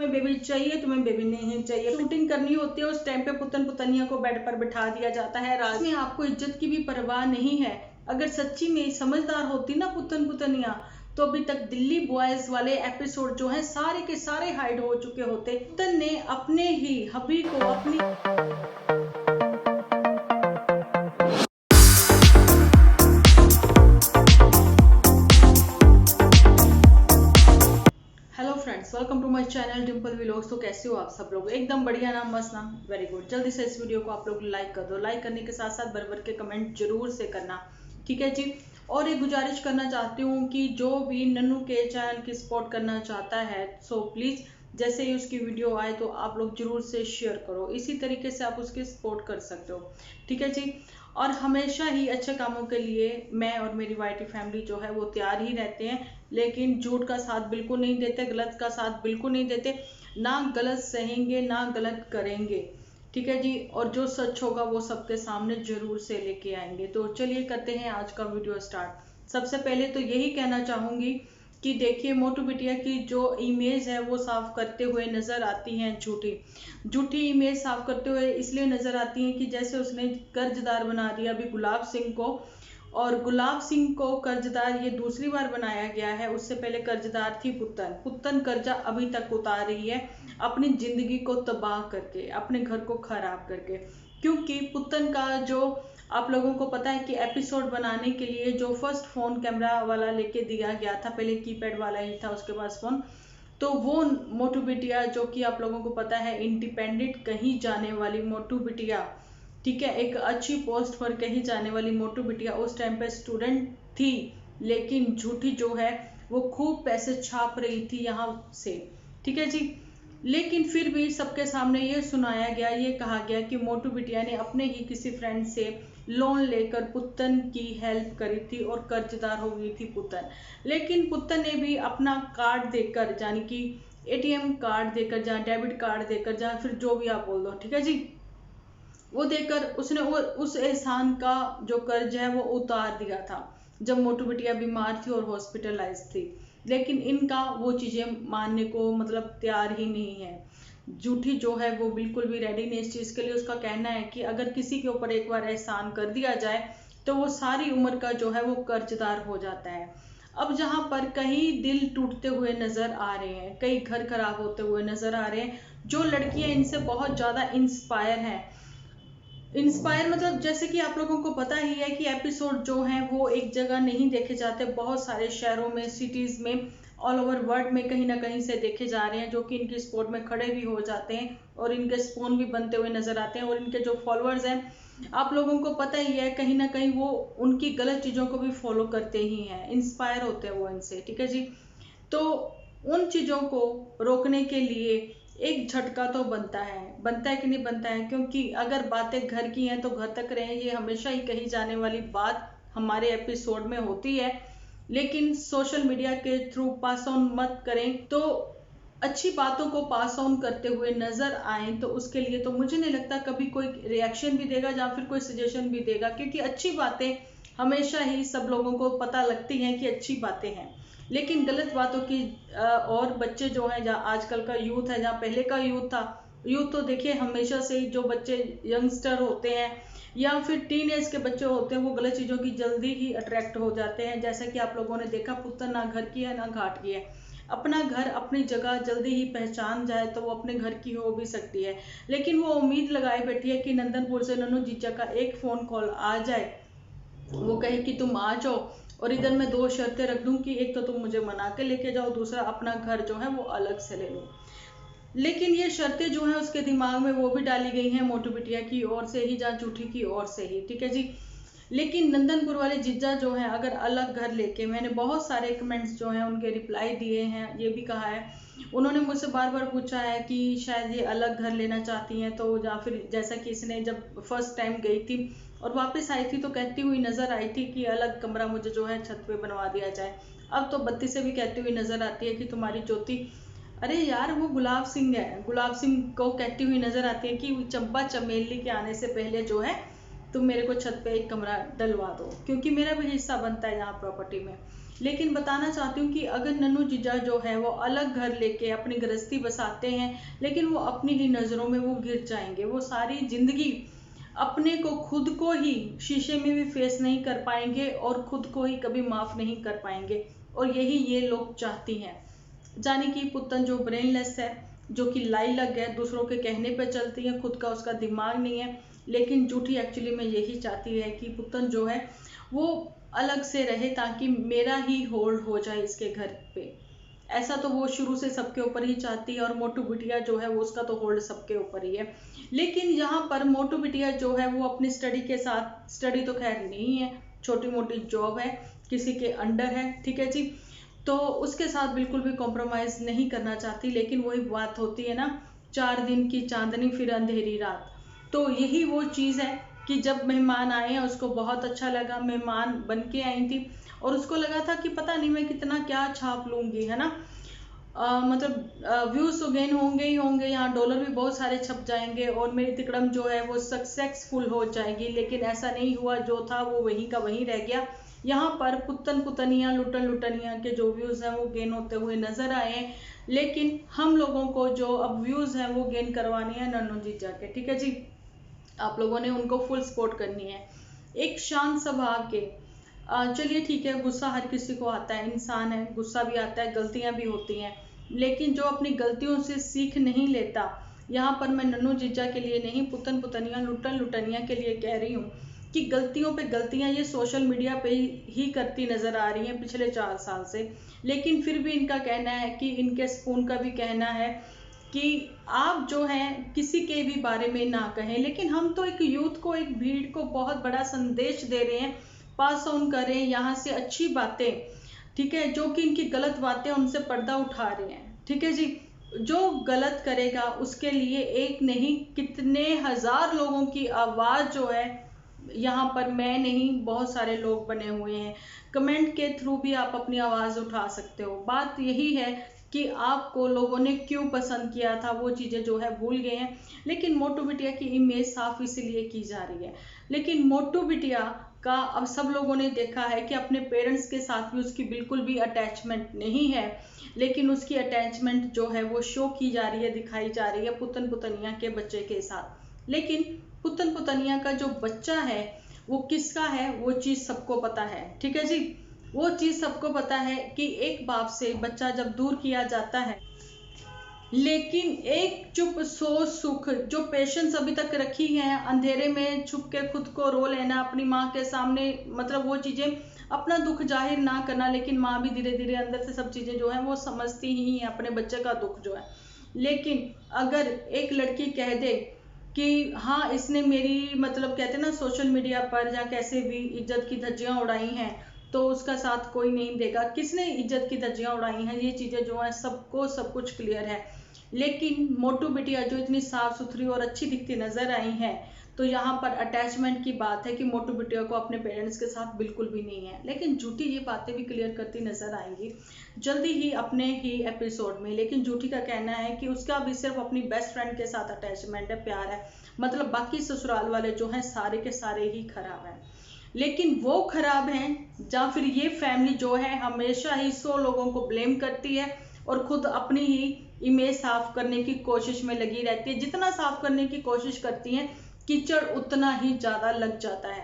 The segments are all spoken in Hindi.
तुम्हें बेबी चाहिए, तुम्हें बेबी नहीं चाहिए। शूटिंग करनी होती है उस टाइम पे पुतन पुतनिया को बेड पर बिठा दिया जाता है। रात में आपको इज्जत की भी परवाह नहीं है। अगर सच्ची में समझदार होती ना पुतन पुतनिया, तो अभी तक दिल्ली बॉयज वाले एपिसोड जो है सारे के सारे हाइड हो चुके होते। पुतन ने अपने ही हबी को अपनी hello friends, welcome to my channel Dimple vlogs. तो कैसे हो आप सब लोग? एकदम बढ़िया ना, मस्त ना, वेरी गुड। जल्दी से इस वीडियो को आप लोग लाइक कर दो। लाइक करने के साथ साथ भर के कमेंट जरूर से करना, ठीक है जी। और एक गुजारिश करना चाहती हूँ कि जो भी नन्नू के चैनल की सपोर्ट करना चाहता है, सो प्लीज़ जैसे ही उसकी वीडियो आए तो आप लोग जरूर से शेयर करो। इसी तरीके से आप उसकी सपोर्ट कर सकते हो, ठीक है जी। और हमेशा ही अच्छे कामों के लिए मैं और मेरी वाईटी फैमिली जो है वो तैयार ही रहते हैं, लेकिन झूठ का साथ बिल्कुल नहीं देते, गलत का साथ बिल्कुल नहीं देते। ना गलत सहेंगे ना गलत करेंगे, ठीक है जी। और जो सच होगा वो सबके सामने जरूर से लेके आएंगे। तो चलिए करते हैं आज का वीडियो स्टार्ट। सबसे पहले तो यही कहना चाहूंगी कि देखिए, मोटू बिटिया की जो इमेज है वो साफ करते हुए नजर आती है। झूठी इमेज साफ करते हुए इसलिए नजर आती है कि जैसे उसने कर्जदार बना दिया अभी गुलाब सिंह को, और गुलाब सिंह को कर्जदार ये दूसरी बार बनाया गया है। उससे पहले कर्जदार थी पुत्तन कर्जा अभी तक उतार रही है, अपनी जिंदगी को तबाह करके, अपने घर को खराब करके। क्योंकि पुत्तन का जो आप लोगों को पता है कि एपिसोड बनाने के लिए जो फर्स्ट फोन कैमरा वाला लेके दिया गया था, पहले कीपैड वाला ही था उसके पास फोन, तो वो मोटू बिटिया जो कि आप लोगों को पता है इंडिपेंडेंट कहीं जाने वाली मोटू बिटिया, ठीक है, एक अच्छी पोस्ट पर कहीं जाने वाली मोटू बिटिया उस टाइम पे स्टूडेंट थी। लेकिन झूठी जो है वो खूब पैसे छाप रही थी यहाँ से, ठीक है जी। लेकिन फिर भी सबके सामने ये सुनाया गया, ये कहा गया कि मोटू बिटिया ने अपने ही किसी फ्रेंड से लोन लेकर पुत्तन की हेल्प करी थी और कर्जदार हो गई थी पुत्तन। लेकिन पुत्तन ने भी अपना कार्ड देकर, यानी कि एटीएम कार्ड देकर, जहाँ डेबिट कार्ड देकर, जहाँ फिर जो भी आप बोल दो, ठीक है जी, वो देकर उसने वो उस एहसान का जो कर्ज है वो उतार दिया था जब मोटू बिटिया बीमार थी और हॉस्पिटलाइज थी। लेकिन इनका वो चीजें मानने को मतलब तैयार ही नहीं है। झूठी जो है वो बिल्कुल भी रेडी नहीं इस चीज के लिए। उसका कहना है कि अगर किसी के ऊपर एक बार एहसान कर दिया जाए तो वो सारी उम्र का जो है वो कर्जदार हो जाता है। अब जहां पर कई दिल टूटते हुए नजर आ रहे हैं, कई घर खराब होते हुए नजर आ रहे हैं, जो लड़कियां इनसे बहुत ज्यादा इंस्पायर हैं। इंस्पायर मतलब जैसे कि आप लोगों को पता ही है कि एपिसोड जो हैं वो एक जगह नहीं देखे जाते, बहुत सारे शहरों में, सिटीज में, ऑल ओवर वर्ल्ड में कहीं ना कहीं से देखे जा रहे हैं, जो कि इनकी सपोर्ट में खड़े भी हो जाते हैं और इनके स्पोन भी बनते हुए नजर आते हैं। और इनके जो फॉलोअर्स हैं आप लोगों को पता ही है, कहीं ना कहीं वो उनकी गलत चीजों को भी फॉलो करते ही हैं, इंस्पायर होते हैं वो इनसे, ठीक है जी। तो उन चीजों को रोकने के लिए एक झटका तो बनता है कि नहीं बनता है। क्योंकि अगर बातें घर की हैं तो घर तक रहें, ये हमेशा ही कही जाने वाली बात हमारे एपिसोड में होती है। लेकिन सोशल मीडिया के थ्रू पास ऑन मत करें। तो अच्छी बातों को पास ऑन करते हुए नजर आए तो उसके लिए तो मुझे नहीं लगता कभी कोई रिएक्शन भी देगा या फिर कोई सजेशन भी देगा, क्योंकि अच्छी बातें हमेशा ही सब लोगों को पता लगती हैं कि अच्छी बातें हैं। लेकिन गलत बातों की और बच्चे जो हैं, जहाँ आजकल का यूथ है, जहाँ पहले का यूथ था, यूथ तो देखिए हमेशा से ही जो बच्चे यंगस्टर होते हैं या फिर टीन एज के बच्चे होते हैं वो गलत चीजों की जल्दी ही अट्रैक्ट हो जाते हैं। जैसा कि आप लोगों ने देखा, पुत्तन ना घर की है ना घाट की है। अपना घर अपनी जगह जल्दी ही पहचान जाए तो वो अपने घर की हो भी सकती है, लेकिन वो उम्मीद लगाए बैठी है कि नंदनपुर से नन्नू जीजा का एक फोन कॉल आ जाए, वो कहे कि तुम आ जाओ और इधर मैं दो शर्तें रख दूं कि एक तो तुम मुझे मना के लेके जाओ, दूसरा अपना घर जो है वो अलग से ले लो। लेकिन ये शर्तें जो है उसके दिमाग में वो भी डाली गई हैं मोटू बिटिया की ओर से ही, जहाँ झूठी की ओर से ही, ठीक है जी। लेकिन नंदनपुर वाले जीजा जो है अगर अलग घर लेके, मैंने बहुत सारे कमेंट्स जो हैं उनके रिप्लाई दिए हैं, ये भी कहा है, उन्होंने मुझसे बार बार पूछा है कि शायद ये अलग घर लेना चाहती हैं, तो या फिर जैसा कि इसने जब फर्स्ट टाइम गई थी और वापस आई थी तो कहती हुई नजर आई थी कि अलग कमरा मुझे जो है छत पे बनवा दिया जाए। अब तो बत्ती से भी कहती हुई नजर आती है कि तुम्हारी ज्योति, अरे यार वो गुलाब सिंह है, गुलाब सिंह को कहती हुई नजर आती है कि चंपा चमेली के आने से पहले जो है तुम मेरे को छत पे एक कमरा डलवा दो, क्योंकि मेरा भी हिस्सा बनता है यहाँ प्रॉपर्टी में। लेकिन बताना चाहती हूँ कि अगर नन्नू जीजा जो है वो अलग घर लेके अपनी गृहस्थी बसाते हैं, लेकिन वो अपनी ही नज़रों में वो गिर जाएंगे। वो सारी जिंदगी अपने को, खुद को ही शीशे में भी फेस नहीं कर पाएंगे और खुद को ही कभी माफ नहीं कर पाएंगे। और यही ये लोग चाहती हैं, जाने कि पुतन जो ब्रेनलेस है, जो कि लाइलग है, दूसरों के कहने पे चलती है, खुद का उसका दिमाग नहीं है। लेकिन जूठी एक्चुअली में यही चाहती है कि पुतन जो है वो अलग से रहे, ताकि मेरा ही होल्ड हो जाए इसके घर पे। ऐसा तो वो शुरू से सबके ऊपर ही चाहती है, और मोटू बिटिया जो है वो उसका तो होल्ड सबके ऊपर ही है। लेकिन यहाँ पर मोटू बिटिया जो है वो अपनी स्टडी के साथ, स्टडी तो खैर नहीं है, छोटी मोटी जॉब है, किसी के अंडर है, ठीक है जी, तो उसके साथ बिल्कुल भी कॉम्प्रोमाइज नहीं करना चाहती। लेकिन वही बात होती है ना, 4 दिन की चांदनी फिर अंधेरी रात। तो यही वो चीज़ है कि जब मेहमान आए हैं उसको बहुत अच्छा लगा, मेहमान बन के आई थी, और उसको लगा था कि पता नहीं मैं कितना क्या छाप लूंगी, है ना। मतलब व्यूज तो गेन होंगे ही होंगे, यहाँ डॉलर भी बहुत सारे छप जाएंगे और मेरी तिकड़म जो है वो सक्सेसफुल हो जाएगी। लेकिन ऐसा नहीं हुआ, जो था वो वहीं का वहीं रह गया। यहाँ पर पुतन पुतनिया, लुटन लुटनिया के जो व्यूज हैं वो गेन होते हुए नजर आए हैं। लेकिन हम लोगों को जो अब व्यूज हैं वो गेन करवाने हैं नन्नू जीजा के, ठीक है जी। आप लोगों ने उनको फुल सपोर्ट करनी है। एक शांत स्वभाव के, चलिए ठीक है, गुस्सा हर किसी को आता है, इंसान है, गुस्सा भी आता है, गलतियां भी होती हैं। लेकिन जो अपनी गलतियों से सीख नहीं लेता, यहाँ पर मैं नन्नू जीजा के लिए नहीं, पुतन पुतनिया, लुटन लुटनिया के लिए कह रही हूँ कि गलतियों पे गलतियां ये सोशल मीडिया पे ही करती नजर आ रही हैं पिछले 4 साल से। लेकिन फिर भी इनका कहना है कि, इनके स्पून का भी कहना है कि आप जो है किसी के भी बारे में ना कहें। लेकिन हम तो एक यूथ को, एक भीड़ को बहुत बड़ा संदेश दे रहे हैं, पास ऑन करें यहाँ से अच्छी बातें, ठीक है। जो कि इनकी गलत बातें उनसे पर्दा उठा रहे हैं, ठीक है जी। जो गलत करेगा उसके लिए एक नहीं कितने हजार लोगों की आवाज जो है, यहाँ पर मैं नहीं, बहुत सारे लोग बने हुए हैं। कमेंट के थ्रू भी आप अपनी आवाज उठा सकते हो। बात यही है कि आपको लोगों ने क्यों पसंद किया था, वो चीजें जो है भूल गए हैं। लेकिन मोटू बिटिया की इमेज साफ इसीलिए की जा रही है। लेकिन मोटू बिटिया का अब सब लोगों ने देखा है कि अपने पेरेंट्स के साथ भी उसकी बिल्कुल भी अटैचमेंट नहीं है। लेकिन उसकी अटैचमेंट जो है वो शो की जा रही है, दिखाई जा रही है पुतन पुतनिया के बच्चे के साथ। लेकिन पुतन पुतनिया का जो बच्चा है वो किसका है, वो चीज सबको पता है, ठीक है जी। वो चीज सबको पता है कि एक बाप से बच्चा जब दूर किया जाता है, लेकिन एक चुप सो सुख, जो पेशेंस अभी तक रखी है, अंधेरे में छुप के खुद को रो लेना अपनी माँ के सामने, मतलब वो चीजें, अपना दुख जाहिर ना करना। लेकिन माँ भी धीरे धीरे अंदर से सब चीजें जो है वो समझती ही है, अपने बच्चे का दुख जो है। लेकिन अगर एक लड़की कह दे कि हाँ इसने मेरी, मतलब कहते हैं ना सोशल मीडिया पर या कैसे भी, इज्जत की धज्जियां उड़ाई हैं, तो उसका साथ कोई नहीं देगा। किसने इज्जत की धज्जियां उड़ाई हैं, ये चीजें जो है सबको सब कुछ क्लियर है। लेकिन मोटू बिटिया जो इतनी साफ सुथरी और अच्छी दिखती नजर आई है, तो यहाँ पर अटैचमेंट की बात है कि मोटू बिटिया को अपने पेरेंट्स के साथ बिल्कुल भी नहीं है। लेकिन जूठी ये बातें भी क्लियर करती नजर आएंगी जल्दी ही अपने ही एपिसोड में। लेकिन जूठी का कहना है कि उसका भी सिर्फ अपनी बेस्ट फ्रेंड के साथ अटैचमेंट है, प्यार है, मतलब बाकी ससुराल वाले जो हैं सारे के सारे ही खराब हैं। लेकिन वो खराब हैं, या फिर ये फैमिली जो है हमेशा ही 100 लोगों को ब्लेम करती है और खुद अपनी ही इमेज साफ करने की कोशिश में लगी रहती है। जितना साफ करने की कोशिश करती हैं, कीचड़ उतना ही ज्यादा लग जाता है।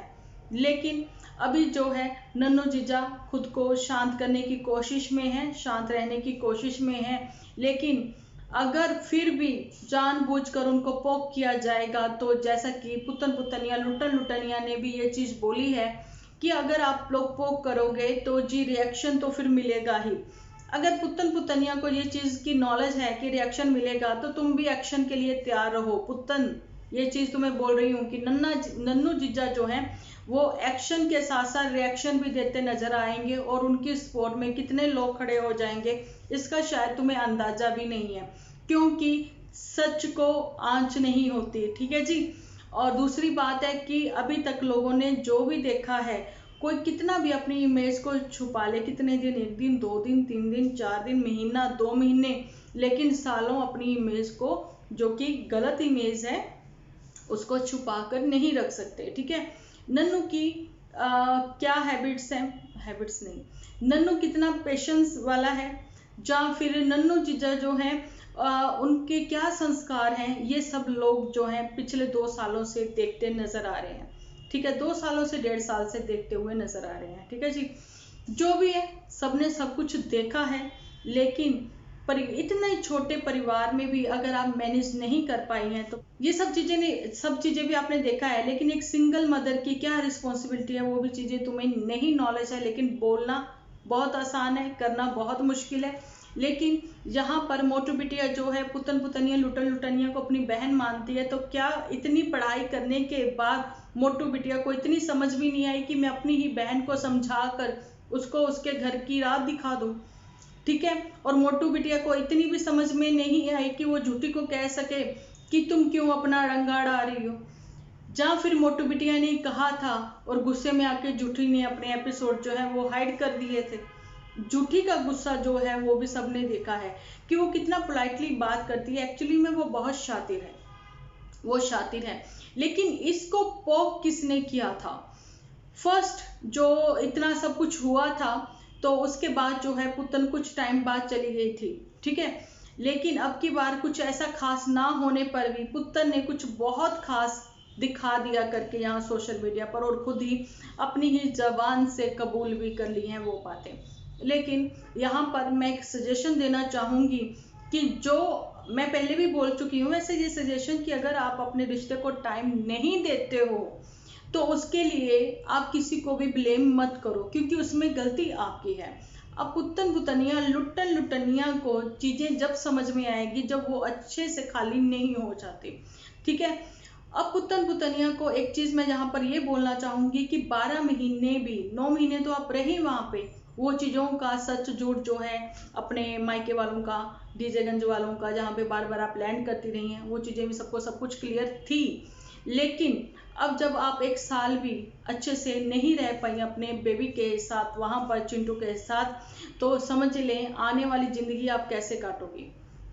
लेकिन अभी जो है नन्नू जीजा खुद को शांत करने की कोशिश में है, शांत रहने की कोशिश में है। लेकिन अगर फिर भी जानबूझकर उनको पोक किया जाएगा, तो जैसा कि पुतन पुतनिया, लुटन लुटनिया ने भी ये चीज बोली है कि अगर आप लोग पोक करोगे तो जी रिएक्शन तो फिर मिलेगा ही। अगर पुतन पुतनिया को ये चीज की नॉलेज है कि रिएक्शन मिलेगा, तो तुम भी एक्शन के लिए तैयार रहो। पुतन, ये चीज तुम्हें बोल रही हूँ कि नन्नू जीजा जो है वो एक्शन के साथ साथ रिएक्शन भी देते नजर आएंगे, और उनकी सपोर्ट में कितने लोग खड़े हो जाएंगे इसका शायद तुम्हें अंदाजा भी नहीं है, क्योंकि सच को आंच नहीं होती, ठीक है जी। और दूसरी बात है कि अभी तक लोगों ने जो भी देखा है, कोई कितना भी अपनी इमेज को छुपा ले, कितने दिन, 1 दिन 2 दिन 3 दिन 4 दिन, महीना 2 महीने, लेकिन सालों अपनी इमेज को, जो कि गलत इमेज है, उसको छुपा कर नहीं रख सकते, ठीक है। नन्नू की क्या हैबिट्स हैं, हैबिट्स नहीं। नन्नू कितना पेशेंस वाला है, या फिर नन्नू जीजा जो हैं उनके क्या संस्कार हैं, ये सब लोग जो हैं पिछले 2 सालों से देखते नजर आ रहे हैं। ठीक है, 2 सालों से 1.5 साल से देखते हुए नजर आ रहे हैं। ठीक है जी, जो भी है सबने सब कुछ देखा है, लेकिन पर इतने छोटे परिवार में भी अगर आप मैनेज नहीं कर पाई हैं तो ये सब चीजें भी आपने देखा है, लेकिन एक सिंगल मदर की क्या रिस्पॉन्सिबिलिटी है वो भी चीजें तुम्हें नहीं नॉलेज है। लेकिन बोलना बहुत आसान है, करना बहुत मुश्किल है। लेकिन यहाँ पर मोटू बिटिया जो है पुतन पुतनिया लुटन लुटनिया को अपनी बहन मानती है, तो क्या इतनी पढ़ाई करने के बाद मोटू बिटिया को इतनी समझ भी नहीं आई कि मैं अपनी ही बहन को समझा कर उसको उसके घर की राह दिखा दूं। ठीक है, और मोटू बिटिया को इतनी भी समझ में नहीं आई कि वो झूठी को कह सके कि तुम क्यों अपना रंग अड़ा रही हो। जहाँ फिर मोटू बिटिया ने कहा था और गुस्से में आके झूठी ने अपने एपिसोड जो है वो हाइड कर दिए थे। झूठी का गुस्सा जो है वो भी सबने देखा है कि वो कितना पोलाइटली बात करती है। एक्चुअली में वो बहुत शातिर है, वो शातिर है। लेकिन इसको पोक किसने किया था? फर्स्ट जो इतना सब कुछ हुआ था तो उसके बाद जो है पुतन कुछ टाइम बाद चली गई थी। ठीक है, लेकिन अब की बार कुछ ऐसा खास ना होने पर भी पुतन ने कुछ बहुत खास दिखा दिया करके यहाँ सोशल मीडिया पर, और खुद ही अपनी ही जबान से कबूल भी कर ली हैं वो बातें। लेकिन यहाँ पर मैं एक सजेशन देना चाहूँगी कि जो मैं पहले भी बोल चुकी हूँ, वैसे ये सजेशन कि अगर आप अपने रिश्ते को टाइम नहीं देते हो तो उसके लिए आप किसी को भी ब्लेम मत करो, क्योंकि उसमें गलती आपकी है। अब पुतन पुतनिया लुट्टन लुटनिया को चीजें जब समझ में आएगी जब वो अच्छे से खाली नहीं हो जाती। ठीक है, अब पुतन पुतनिया को एक चीज मैं यहाँ पर ये बोलना चाहूंगी कि 12 महीने भी 9 महीने तो आप रही वहां पे, वो चीजों का सच झूठ जो है अपने मायके वालों का, डीजेगंज वालों का, जहाँ पे बार बार आप लैंड करती रही हैं, वो चीजें भी सबको सब कुछ क्लियर थी। लेकिन अब जब आप 1 साल भी अच्छे से नहीं रह पाई अपने बेबी के साथ वहां पर चिंटू के साथ, तो समझ लें आने वाली जिंदगी आप कैसे काटोगी।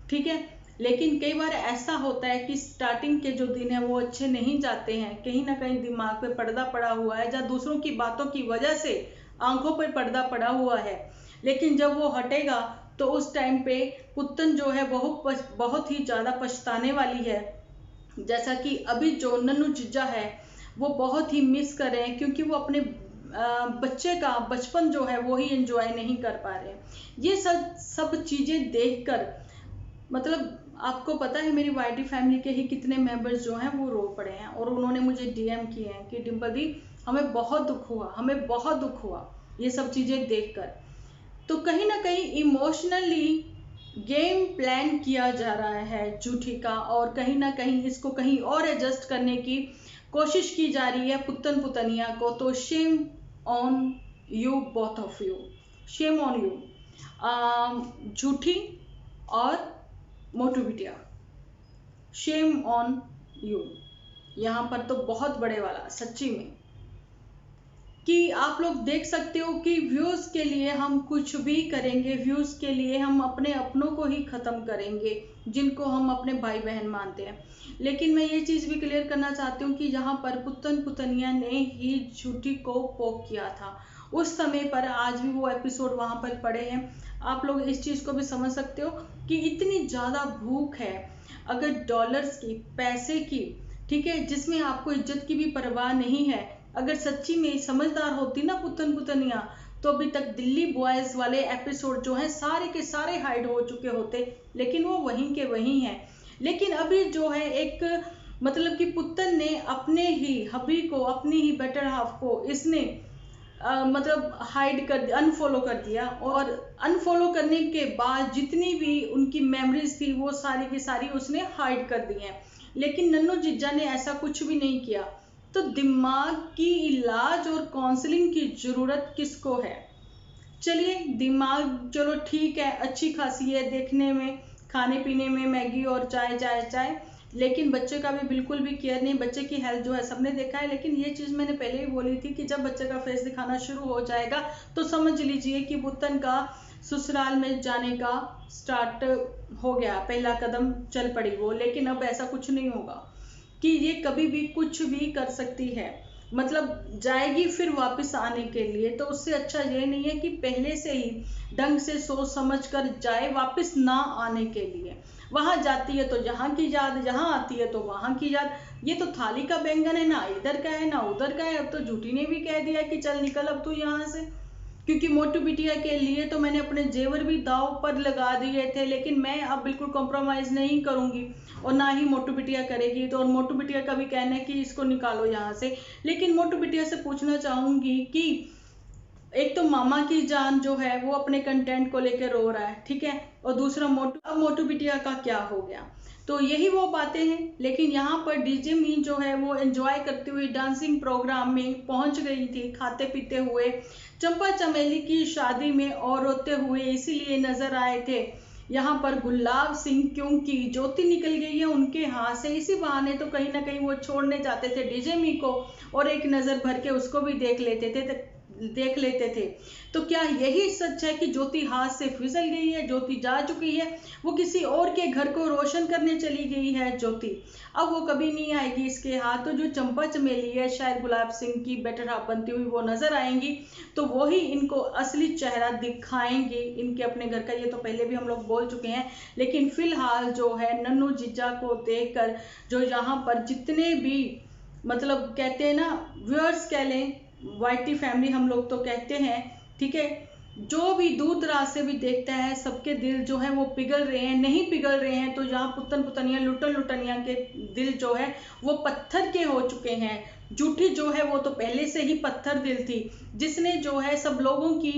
ठीक है, लेकिन कई बार ऐसा होता है कि स्टार्टिंग के जो दिन है वो अच्छे नहीं जाते हैं, कहीं ना कहीं दिमाग पे पर्दा पड़ा हुआ है, या दूसरों की बातों की वजह से आंखों पर पर्दा पड़ा हुआ है। लेकिन जब वो हटेगा तो उस टाइम पे पुतन जो है बहुत ही ज्यादा पछताने वाली है। जैसा कि अभी जो नन्नू जीजा है वो बहुत ही मिस कर रहे हैं, क्योंकि वो अपने बच्चे का बचपन जो है वो ही एंजॉय नहीं कर पा रहे हैं। ये सब चीजें देखकर मतलब आपको पता है मेरी वाईटी फैमिली के ही कितने मेंबर्स जो हैं वो रो पड़े हैं, और उन्होंने मुझे डीएम किए हैं कि डिम्पल दी हमें बहुत दुख हुआ, हमें बहुत दुख हुआ ये सब चीजें देखकर। तो कहीं ना कहीं इमोशनली गेम प्लान किया जा रहा है झूठी का, और कहीं ना कहीं इसको कहीं और एडजस्ट करने की कोशिश की जा रही है पुतन पुतनिया को। तो shame on you both of you, shame on you झूठी और मोटू बिटिया, शेम ऑन यू। यहाँ पर तो बहुत बड़े वाला सच्ची में कि आप लोग देख सकते हो कि व्यूज के लिए हम कुछ भी करेंगे, व्यूज के लिए हम अपने अपनों को ही खत्म करेंगे जिनको हम अपने भाई बहन मानते हैं। लेकिन मैं ये चीज भी क्लियर करना चाहती हूँ कि यहाँ पर पुतन पुतनिया ने ही झूठी को पोक किया था उस समय पर, आज भी वो एपिसोड वहां पर पड़े हैं। आप लोग इस चीज को भी समझ सकते हो कि इतनी ज्यादा भूख है अगर डॉलर्स की, पैसे की, ठीक है, जिसमें आपको इज्जत की भी परवाह नहीं है। अगर सच्ची में समझदार होती ना पुतन पुतनिया तो अभी तक दिल्ली बॉयज वाले एपिसोड जो हैं सारे के सारे हाइड हो चुके होते, लेकिन वो वहीं के वहीं हैं। लेकिन अभी जो है एक मतलब कि पुतन ने अपने ही हबी को, अपनी ही बेटर हाफ को इसने मतलब हाइड कर दिया, अनफॉलो कर दिया, और अनफॉलो करने के बाद जितनी भी उनकी मेमोरीज थी वो सारी की सारी उसने हाइड कर दी हैं। लेकिन नन्नू जीजा ने ऐसा कुछ भी नहीं किया। तो दिमाग की इलाज और काउंसलिंग की जरूरत किसको है? चलिए दिमाग चलो ठीक है, अच्छी खासी है देखने में, खाने पीने में मैगी और चाय चाय चाय, लेकिन बच्चे का भी बिल्कुल भी केयर नहीं। बच्चे की हेल्थ जो है सबने देखा है, लेकिन ये चीज मैंने पहले ही बोली थी कि जब बच्चे का फेस दिखाना शुरू हो जाएगा तो समझ लीजिए कि पुतन का ससुराल में जाने का स्टार्ट हो गया, पहला कदम चल पड़ी वो। लेकिन अब ऐसा कुछ नहीं होगा कि ये कभी भी कुछ भी कर सकती है। मतलब जाएगी फिर वापस आने के लिए, तो उससे अच्छा ये नहीं है कि पहले से ही ढंग से सोच समझ कर जाए वापस ना आने के लिए। वहां जाती है तो यहाँ की याद, यहाँ आती है तो वहां की याद। ये तो थाली का बैंगन है, ना इधर का है ना उधर का है। अब तो झूठी ने भी कह दिया कि चल निकल अब तू यहाँ से। क्योंकि मोटू बिटिया के लिए तो मैंने अपने जेवर भी दाव पर लगा दिए थे, लेकिन मैं अब बिल्कुल कॉम्प्रोमाइज नहीं करूंगी और ना ही मोटू बिटिया करेगी। तो और मोटू बिटिया का भी कहना है कि इसको निकालो यहाँ से। लेकिन मोटू बिटिया से पूछना चाहूंगी कि एक तो मामा की जान जो है वो अपने कंटेंट को लेकर रो रहा है, ठीक है, और दूसरा अब मोटू बिटिया का क्या हो गया। तो यही वो बातें हैं। लेकिन यहाँ पर डीजे मी जो है वो एंजॉय करती हुई डांसिंग प्रोग्राम में पहुंच गई थी, खाते पीते हुए चंपा चमेली की शादी में, और रोते हुए इसीलिए नजर आए थे यहाँ पर गुलाब सिंह, क्योंकि ज्योति निकल गई है उनके हाथ से। इसी बहाने तो कहीं ना कहीं वो छोड़ने जाते थे डीजे मी को और एक नजर भर के उसको भी देख लेते थे। तो क्या यही सच है कि ज्योति हाथ से फिसल गई है, ज्योति जा चुकी है, वो किसी और के घर को रोशन करने चली गई है ज्योति, अब वो कभी नहीं आएगी इसके हाथ। तो जो चंपा चमेली है शायद गुलाब सिंह की बेटर हाफ बनती हुई वो नजर आएंगी, तो वो ही इनको असली चेहरा दिखाएंगे इनके अपने घर का। ये तो पहले भी हम लोग बोल चुके हैं, लेकिन फिलहाल जो है नन्नू जीजा को देखकर जो यहाँ पर जितने भी मतलब कहते हैं ना व्यूअर्स कह लें, वाईटी फैमिली हम लोग तो कहते हैं, ठीक है, जो भी दूर दराज से भी देखता है सबके दिल जो है वो पिघल रहे हैं। नहीं पिघल रहे हैं तो जहाँ पुतन पुतनिया लुटन लुटनिया के दिल जो है वो पत्थर के हो चुके हैं। झूठी जो है वो तो पहले से ही पत्थर दिल थी, जिसने जो है सब लोगों की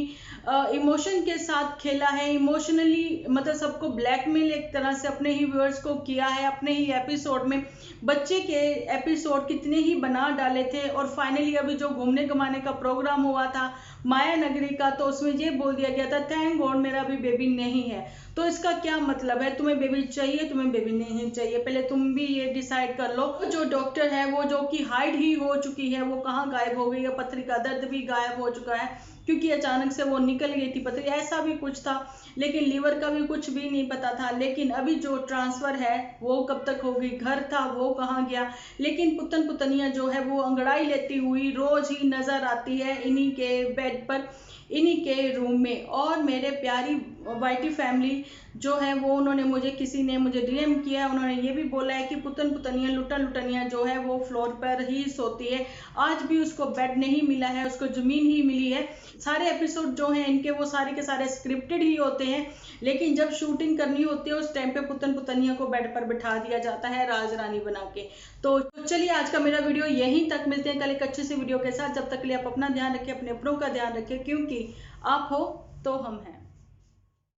इमोशन के साथ खेला है, इमोशनली मतलब सबको ब्लैकमेल एक तरह से अपने ही व्यूअर्स को किया है। अपने ही एपिसोड में बच्चे के एपिसोड कितने ही बना डाले थे, और फाइनली अभी जो घूमने घुमाने का प्रोग्राम हुआ था माया नगरी का, तो उसमें ये बोल दिया गया था थैंक गॉड मेरा अभी बेबी नहीं है। तो इसका क्या मतलब है, तुम्हें बेबी चाहिए, तुम्हें बेबी नहीं चाहिए, पहले तुम भी ये डिसाइड कर लो। जो डॉक्टर है वो जो कि हाइड ही हो चुकी है वो कहाँ गायब हो गई है, पथरी का दर्द भी गायब हो चुका है क्योंकि अचानक से वो निकल गई थी पथरी, ऐसा भी कुछ था। लेकिन लीवर का भी कुछ भी नहीं पता था। लेकिन अभी जो ट्रांसफर है वो कब तक होगी, घर था वो कहाँ गया। लेकिन पुतन पुतनिया जो है वो अंगड़ाई लेती हुई रोज ही नजर आती है इन्हीं के बेड पर, इन्हीं के रूम में। और मेरे प्यारी वाईटी फैमिली जो है वो उन्होंने किसी ने मुझे डीएम किया, उन्होंने ये भी बोला है कि पुतन पुतनिया लुटन लुटनिया जो है वो फ्लोर पर ही सोती है। आज भी उसको बेड नहीं मिला है, उसको जमीन ही मिली है। सारे एपिसोड जो हैं इनके वो सारे के सारे स्क्रिप्टेड ही होते हैं, लेकिन जब शूटिंग करनी होती है उस टाइम पे पुतन पुतनिया को बेड पर बिठा दिया जाता है राज रानी बना के। तो चलिए आज का मेरा वीडियो यहीं तक, मिलते हैं कल एक अच्छे से वीडियो के साथ। जब तक के लिए आप अपना ध्यान रखें, अपने अपनों का ध्यान रखें, क्योंकि आप हो तो हम हैं।